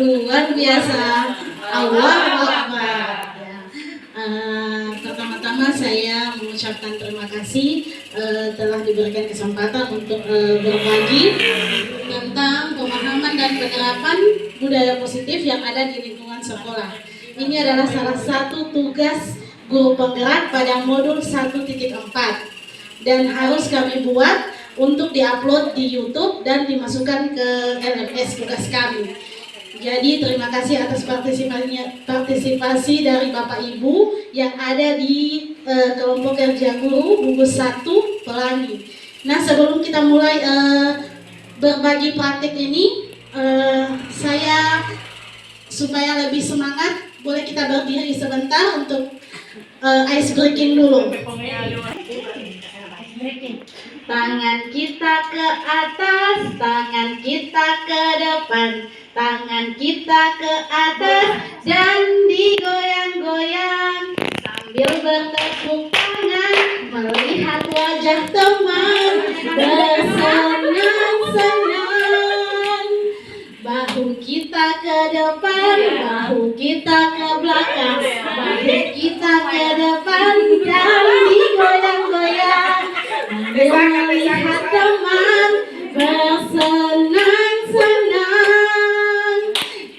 Luar biasa. Allahu Akbar. Pertama-tama saya mengucapkan terima kasih telah diberikan kesempatan untuk berbagi tentang pemahaman dan penerapan budaya positif yang ada di lingkungan sekolah. Ini adalah salah satu tugas guru penggerak pada modul 1.4 dan harus kami buat untuk diupload di YouTube dan dimasukkan ke LMS tugas kami. Jadi terima kasih atas partisipasi dari Bapak Ibu yang ada di kelompok kerja guru gugus 1 Pelangi. Nah, sebelum kita mulai berbagi praktik ini, saya supaya lebih semangat, boleh kita berdiri sebentar untuk ice breaking dulu. Tangan kita ke atas, tangan kita ke depan, tangan kita ke atas dan digoyang-goyang sambil bertepuk tangan melihat wajah teman bersenang-senang. Bahu kita ke depan, bahu kita ke belakang, bahu kita ke depan dan digoyang-goyang melihat teman bersenang-senang.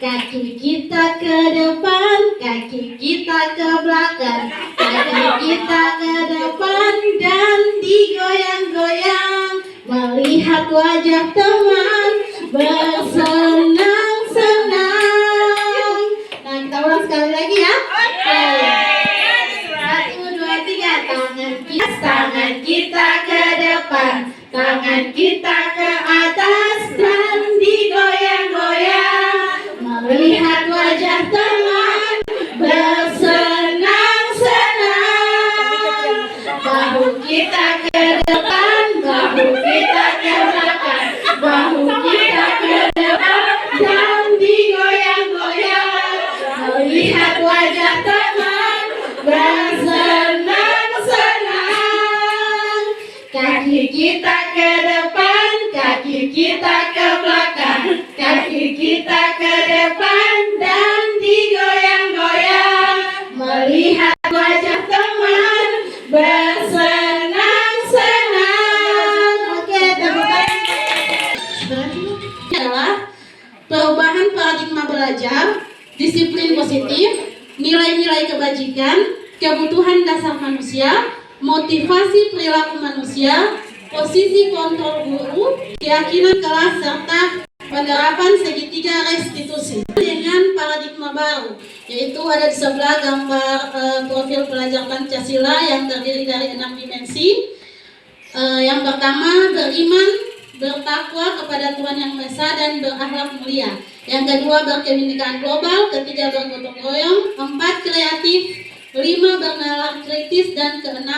Kaki kita ke depan, kaki kita ke belakang, kaki kita ke depan dan digoyang-goyang melihat wajah teman bersenang-senang. Nah, kita ulang sekali lagi ya. Oke. 1, 2, 3. Tangan kita ke depan, tangan kita ke atas dan digoyang-goyang melihat wajah teman bersenang-senang. Bahu kita ke depan, bahu kita ke belakang, bahu kita ke depan dan digoyang-goyang melihat wajah teman bersenang-senang. Kaki kita ke depan, kaki kita ke belakang, kaki kita ke depan dan digoyang-goyang melihat wajah teman bersenang-senang. Oke, teman-teman. Ini adalah perubahan paradigma belajar, disiplin positif, nilai-nilai kebajikan, kebutuhan dasar manusia, motivasi perilaku manusia, posisi kontrol guru, keyakinan kelas, serta penerapan segitiga restitusi dengan paradigma baru, yaitu ada di sebelah gambar profil pelajar Pancasila yang terdiri dari 6 dimensi. Yang pertama, beriman, bertakwa kepada Tuhan Yang Maha Esa dan berakhlak mulia. Yang kedua, berkebinekaan global. Ketiga, bergotong royong. 4, kreatif. 5, bernalar kritis. Dan ke-6,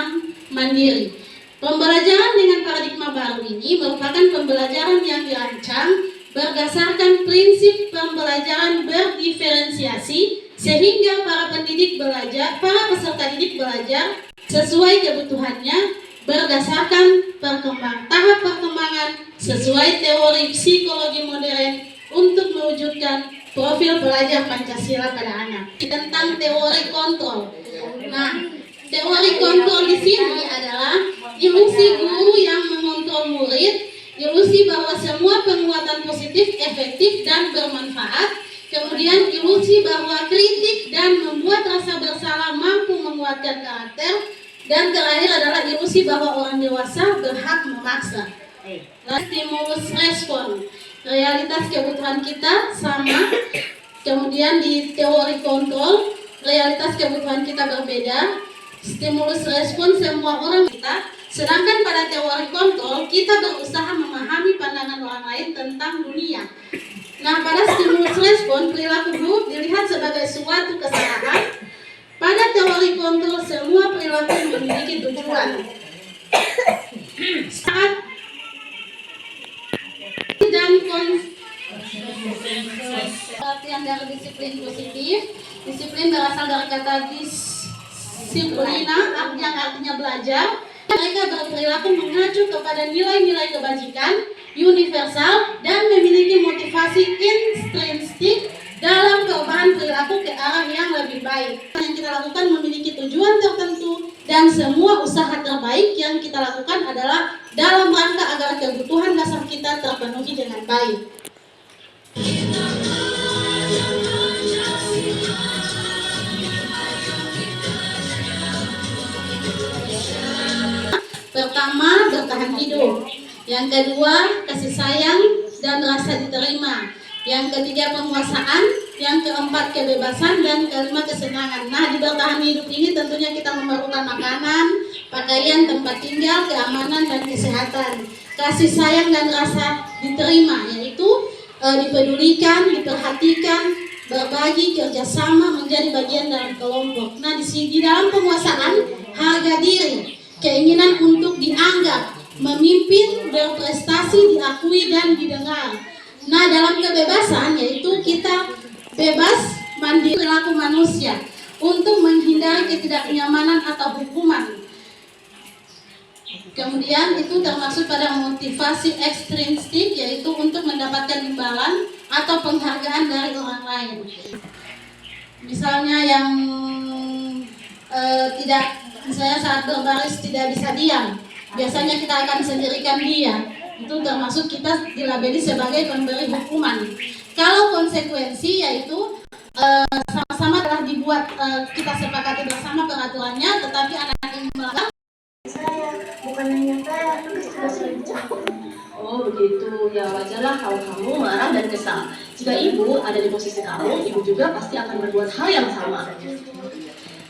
mandiri. Pembelajaran dengan paradigma baru ini merupakan pembelajaran yang dirancang berdasarkan prinsip pembelajaran berdiferensiasi sehingga para peserta didik belajar sesuai kebutuhannya berdasarkan tahap perkembangan sesuai teori psikologi modern untuk mewujudkan profil pelajar Pancasila pada anak. Tentang teori kontrol. Nah, teori kontrol di sini adalah ilusi guru yang mengontrol murid, ilusi bahwa semua penguatan positif, efektif, dan bermanfaat, kemudian ilusi bahwa kritik dan membuat rasa bersalah mampu menguatkan karakter, dan terakhir adalah ilusi bahwa orang dewasa berhak memaksa. Stimulus respon, realitas kebutuhan kita sama, kemudian di teori kontrol, realitas kebutuhan kita berbeda, stimulus respon semua orang kita. Sedangkan pada teori kontrol, kita berusaha memahami pandangan orang lain tentang dunia. Nah, pada stimulus respon, perilaku buruk dilihat sebagai suatu kesalahan. Pada teori kontrol, semua perilaku memiliki tujuan. Saat dan latihan dari disiplin positif. Disiplin berasal dari kata disiplina, yang artinya belajar. Mereka berperilaku mengacu kepada nilai-nilai kebajikan, universal, dan memiliki motivasi intrinsik dalam perubahan perilaku ke arah yang lebih baik. Yang kita lakukan memiliki tujuan tertentu, dan semua usaha terbaik yang kita lakukan adalah dalam rangka agar kebutuhan dasar kita terpenuhi dengan baik. Pertama, bertahan hidup. Yang kedua, kasih sayang dan rasa diterima. Yang ketiga, penguasaan. Yang keempat, kebebasan. Dan kelima, kesenangan. Nah, di bertahan hidup ini tentunya kita memerlukan makanan, pakaian, tempat tinggal, keamanan, dan kesehatan. Kasih sayang dan rasa diterima, yaitu dipedulikan, diperhatikan, berbagi, kerjasama, menjadi bagian dalam kelompok. Nah, di dalam penguasaan, harga diri, keinginan untuk dianggap, memimpin, berprestasi, diakui, dan didengar. Nah, dalam kebebasan, yaitu kita bebas mandiri perilaku manusia untuk menghindari ketidaknyamanan atau hukuman. Kemudian itu termasuk pada motivasi ekstrinsik, yaitu untuk mendapatkan imbalan atau penghargaan dari orang lain. Misalnya yang misalnya saat berbaris tidak bisa diam, biasanya kita akan sendirikan dia. Itu termasuk kita dilabeli sebagai pemberi hukuman. Kalau konsekuensi, yaitu sama-sama telah dibuat, kita sepakati bersama peraturannya, tetapi anak yang melanggar, bukan hanya saya, sudah sering dicampur. Oh begitu, ya wajarlah kalau kamu marah dan kesal. Jika ibu ada di posisi kamu, ibu juga pasti akan berbuat hal yang sama.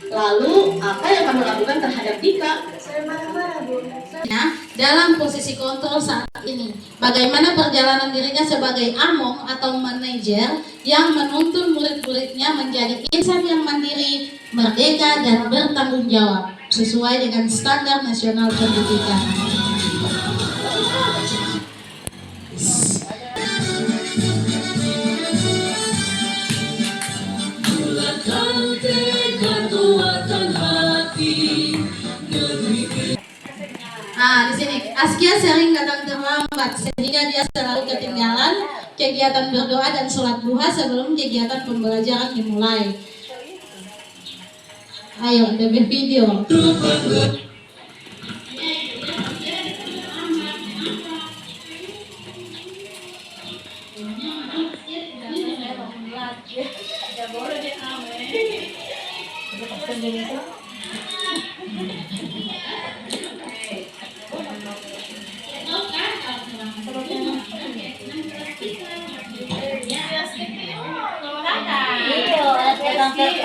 Lalu, apa yang kamu lakukan terhadap Dika? Saya marah-marah, Bu. Nah, dalam posisi kontrol saat ini, bagaimana perjalanan dirinya sebagai among atau manajer yang menuntun murid-muridnya menjadi insan yang mandiri, merdeka, dan bertanggung jawab sesuai dengan standar nasional pendidikan. Nah, di sini Askia sering datang terlambat sehingga dia selalu ketinggalan kegiatan berdoa dan sholat duha sebelum kegiatan pembelajaran dimulai. Ayo, ada video.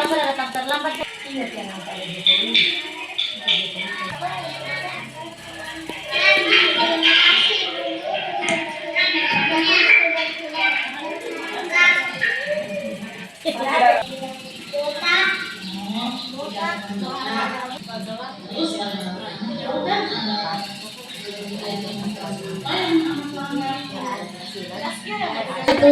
Datang terlambat. Itu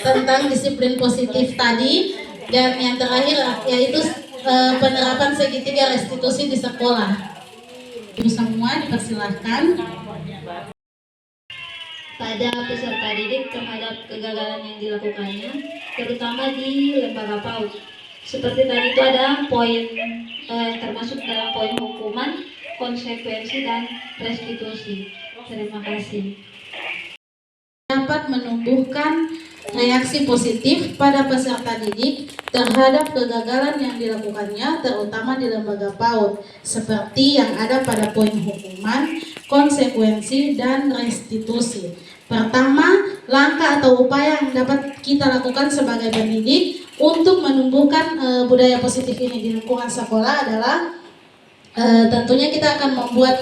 tentang disiplin positif tadi, dan yang terakhir yaitu penerapan segitiga restitusi di sekolah. Ibu semua dipersilahkan. Pada peserta didik terhadap kegagalan yang dilakukannya, terutama di lembaga PAUD. Seperti tadi itu ada poin termasuk dalam poin hukuman, konsekuensi, dan restitusi. Terima kasih. Dapat menumbuhkan reaksi positif pada peserta didik terhadap kegagalan yang dilakukannya, terutama di lembaga PAUD, seperti yang ada pada poin hukuman, konsekuensi, dan restitusi. Pertama, langkah atau upaya yang dapat kita lakukan sebagai pendidik untuk menumbuhkan budaya positif ini di lingkungan sekolah adalah tentunya kita akan membuat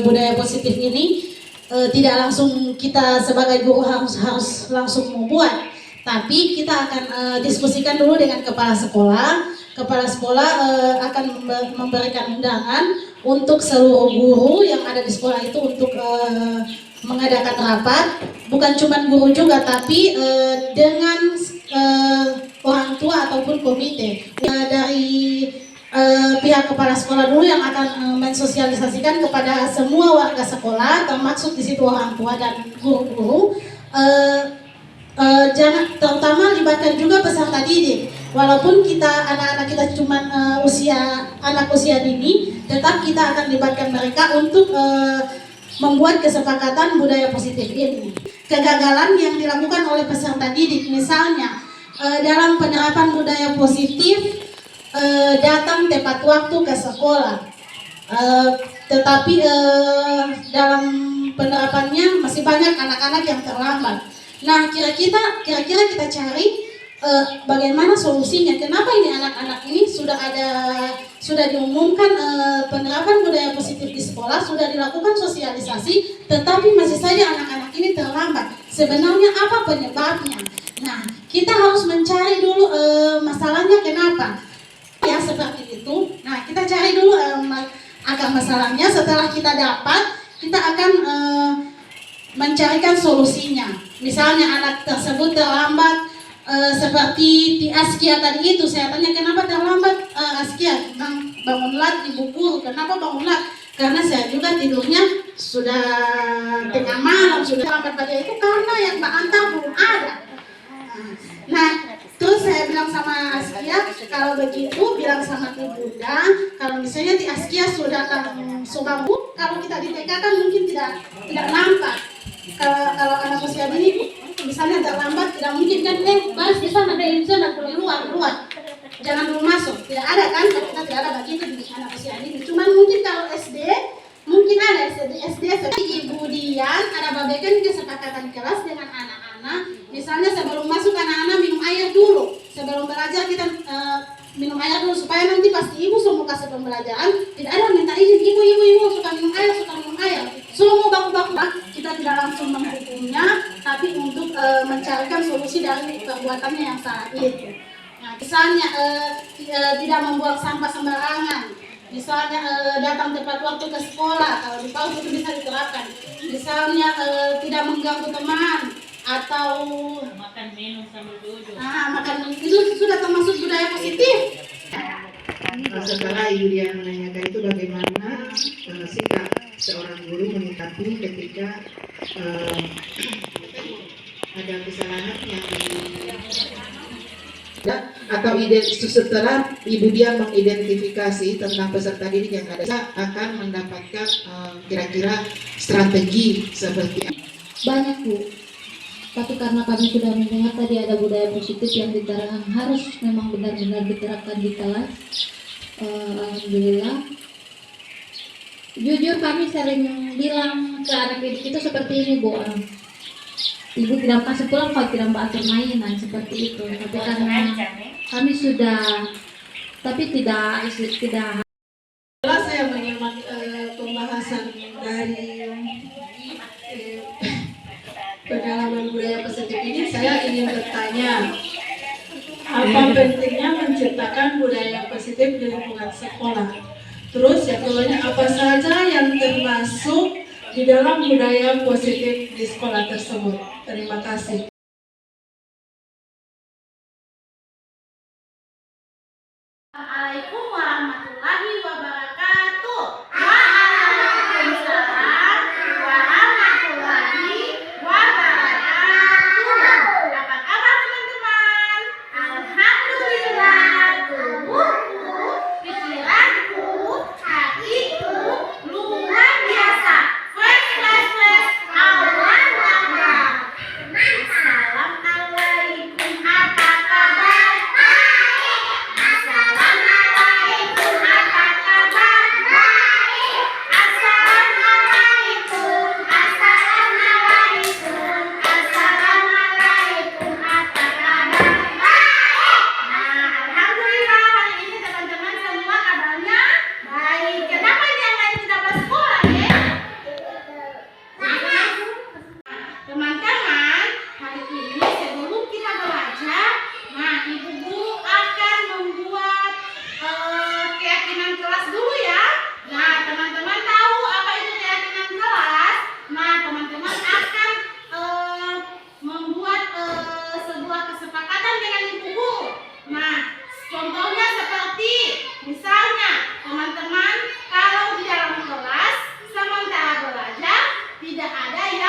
budaya positif ini tidak langsung kita sebagai guru harus langsung membuat, tapi kita akan diskusikan dulu dengan kepala sekolah. Kepala sekolah akan memberikan undangan untuk seluruh guru yang ada di sekolah itu untuk mengadakan rapat, bukan cuma guru juga, tapi dengan orang tua ataupun komite. Dari pihak kepala sekolah dulu yang akan mensosialisasikan kepada semua warga sekolah, termasuk di situ orang tua dan guru-guru. Jangan, terutama libatkan juga peserta didik. Walaupun anak-anak kita cuma anak usia dini, tetap kita akan libatkan mereka untuk membuat kesepakatan budaya positif ini. Kegagalan yang dilakukan oleh peserta didik, misalnya dalam penerapan budaya positif, datang tepat waktu ke sekolah, tetapi dalam penerapannya masih banyak anak-anak yang terlambat. Nah, kira-kira kita cari bagaimana solusinya. Kenapa ini anak-anak ini sudah diumumkan penerapan budaya positif di sekolah, sudah dilakukan sosialisasi, tetapi masih saja anak-anak ini terlambat. Sebenarnya apa penyebabnya? Nah, kita harus mencari dulu masalahnya kenapa. Ya, seperti itu. Nah, kita cari dulu akar masalahnya. Setelah kita dapat, kita akan mencarikan solusinya. Misalnya anak tersebut terlambat, seperti di Askia tadi itu, saya tanya kenapa terlambat Askia, bangun lat ibu guru, kenapa bangun lat? Karena saya juga tidurnya sudah tengah malam, sudah terlambat pada itu karena yang antar belum ada. Nah, terus saya bilang sama Askia, kalau begitu bilang sama Ibu Bunda, kalau misalnya di Askia sudah Sobabu, kalau kita di TK kan mungkin tidak nampak. Kalau anak usia ini misalnya terlambat, tidak mungkin kan bahas di sana ada di sana keluar, jangan dulu masuk, tidak ada kan? Kita tidak ada begitu di anak usia ini. Cuman mungkin kalau SD mungkin ada SD seperti Ibu Dian ada bagikan kesepakatan kelas dengan anak-anak. Misalnya sebelum masuk anak-anak minum air dulu, sebelum belajar kita minum air dulu supaya nanti pasti ibu semua kasih pembelajaran tidak ada minta izin ibu suka minum air semua baku-baku. Kita tidak langsung menghukumnya, tapi untuk mencarikan solusi dari perbuatannya yang salah itu. Nah, misalnya tidak membuang sampah sembarangan, misalnya datang tepat waktu ke sekolah, kalau di PAUD itu bisa diterapkan. Misalnya tidak mengganggu teman, atau makan minum sambil duduk. Makan minum itu sudah termasuk budaya positif. Setelah Ibu Dian menanyakan itu bagaimana sikap seorang guru menyikapi ketika ada kesalahan yang atau setelah Ibu Dian mengidentifikasi tentang peserta didik yang ada, akan mendapatkan kira-kira strategi seperti apa? Banyak Bu, tapi karena kami sudah mendengar tadi ada budaya positif yang diterapkan, harus memang benar-benar diterapkan di kelas. Alhamdulillah. Jujur kami sering bilang ke anak didik itu seperti ini Bu, ibu tidak kasih pulang kalau tidak atur mainan seperti itu. Tapi karena kami sudah, tapi tidak. Setelah saya menyimak pembahasan dari pengalaman budaya positif ini, saya ingin bertanya, apa pentingnya menciptakan budaya positif di lingkungan sekolah? Terus yang keduanya, apa saja yang termasuk di dalam budaya positif di sekolah tersebut? Terima kasih. Assalamualaikum warahmatullahi wabarakatuh. Waalaikumsalam warahmatullahi wabarakatuh. Apa kabar teman-teman? Alhamdulillah, tubuhku, pikiranku, hatiku luar biasa. Allahu Akbar. Assalamualaikum, apa kabar? Assalamualaikum.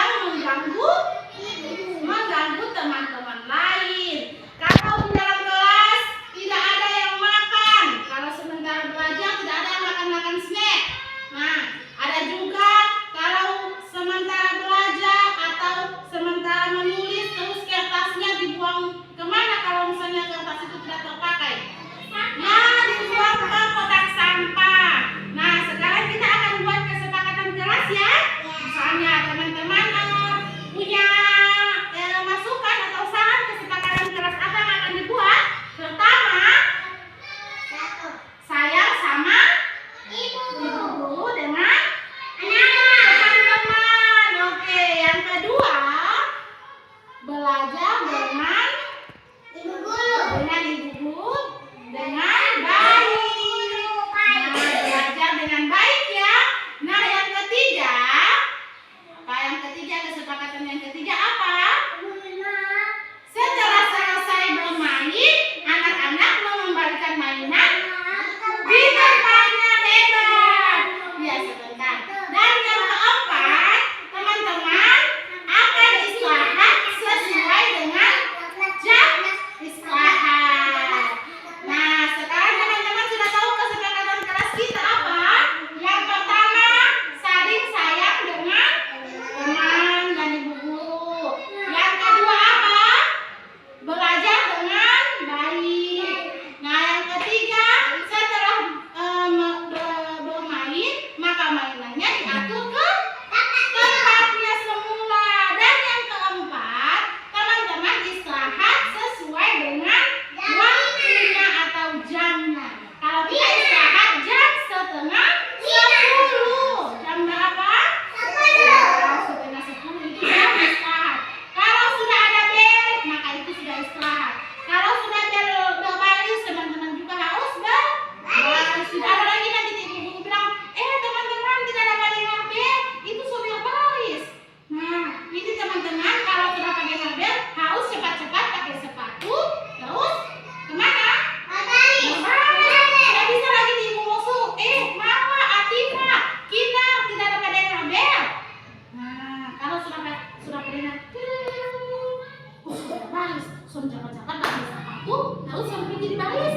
yang mengganggu teman-teman lain. Kalau di dalam kelas tidak ada yang makan, kalau sementara belajar tidak ada yang makan snack. Nah, ada juga kalau sementara belajar atau sementara menulis terus kertasnya dibuang kemana kalau misalnya kertas itu tidak terpakai? Nah, dibuang ke kotak sampah. Nah, sekarang kita akan buat kesepakatan kelas ya. Misalnya teman-teman punya masukan atau saran kesepakatan kelas apa yang akan dibuat? Pertama, sayang sama ibu guru dengan teman-teman. Oke, yang kedua, belajar dengan ibu guru dengan baik. Nah, belajar dengan baik ya. Nah, yang ketiga, kesepakatan yang ketiga apa? Setelah selesai bermain, anak-anak mengembalikan mainan di tempatnya. Hebat. Ya, sebentar. Dan yang keempat, teman-teman akan istirahat sesuai dengan jam istirahat. Nah, sekarang teman-teman sudah tahu kesepakatan kelas kita apa? Yang pertama, saling sayang dengan teman dan ibu guru. Yang kedua apa? Belajar dengan baik. Nah, yang ketiga, setelah bermain, maka mainannya diatur ke tempatnya semula. Dan yang keempat, teman-teman istirahat sesuai dengan waktunya atau jamnya. Kalau kita istirahat jam 9:30. Jam berapa? 9:30 itu jam istirahat. Kalau sudah ada bel, maka itu sudah istirahat. Kalau sudah bel berbaris, teman-teman juga harus berbaris. Tidak ada lagi nanti ibu bilang, teman-teman tidak dapat dengar bel, itu sudah baris. Nah, ini teman-teman kalau sudah pakai bel, harus cepat-cepat pakai sepatu, terus kemana? Berbaris. Tidak bisa lagi ibu musuh. Mama, Atifah, kita tidak dapat dengar bel. Nah, kalau sudah dengar, sudah baris, sudah cepat-cepat pakai sepatu, terus sampai jadi baris.